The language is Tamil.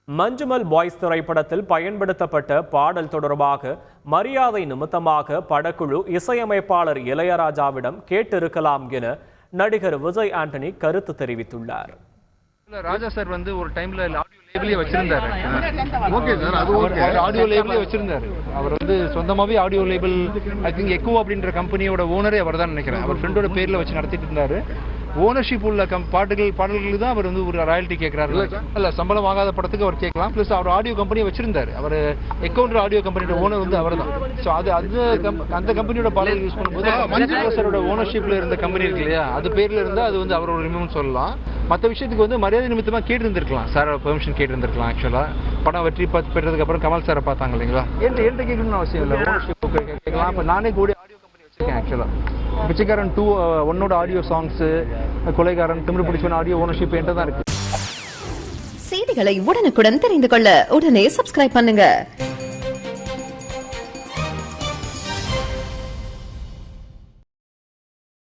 மஞ்சுமல் பாய்ஸ் திரைப்படத்தில் பயன்படுத்தப்பட்ட பாடல் தொடர்பாக மரியாதை நிமித்தமாக படக்குழு இசையமைப்பாளர் இளையராஜாவிடம் கேட்டிருக்கலாம் என நடிகர் விஜய் ஆண்டனி கருத்து தெரிவித்துள்ளார். ராஜா சார் வந்து ஒரு டைம்ல ஆடியோ லேபிளே வச்சிருந்தாரு. ஓகே சார், அது ஓகே. ஆடியோ லேபிளே வச்சிருந்தாரு. அவர் வந்து சொந்தமாவே audio label I think Echo அப்படின்ற கம்பெனியோட ஓனரே அவர் தான் நினைக்கிறேன். அவர் ஃப்ரெண்டோட பேர்ல வச்சு நடத்திட்டு இருந்தாரு. ஓனர்ஷிப் உள்ள பாடல்களுக்கு தான் அவர் வந்து ஒரு ராயல்ட்டி கேட்கிறாரு. இல்ல சம்பளம் வாங்காத படத்துக்கு அவர் கேட்கலாம். பிளஸ் அவர் ஆடியோ கம்பெனியை வச்சிருந்தாரு. அவர் எக்கவுண்டர் ஆடியோ கம்பெனியோட ஓனர் வந்து அவர் தான். ஸோ அந்த கம்பெனியோட பாடல் யூஸ் பண்ணும்போது மஞ்சுவாசரோட ஓனர்ஷிப்ல இருந்த கம்பெனி இருக்கு இல்லையா, அது பேர்ல இருந்தா அது வந்து அவரோட ரிமூவ் சொல்லலாம். மற்ற விஷயத்துக்கு வந்து மரியாதை நிமித்தமா கேட்டு இருந்திருக்கலாம். சார் பெர்மிஷன் கேட்டு இருந்திருக்கலாம். ஆக்சுவலா படம் வெற்றி பெற்றதுக்கு அப்புறம் கமல் சாரை பார்த்தாங்க இல்லைங்களா, என்கிட்ட கேட்கணும்னு அவசியம் இல்லை. ஓனர்ஷிப் கேட்கலாம். அப்ப நானே கூட ஆடியோ கம்பெனி வச்சிருக்கேன். ஆக்சுவலா பிச்சைக்காரன் 2 1 ஆடியோ சாங்ஸ், கொலைகாரன், திமிரு பிடிச்சவன் ஆடியோ ஓனர்ஷிப் என்கிட்ட தான் இருக்கு. செய்திகளை உடனுக்குடன் தெரிந்து கொள்ள உடனே சப்ஸ்கிரைப் பண்ணுங்க.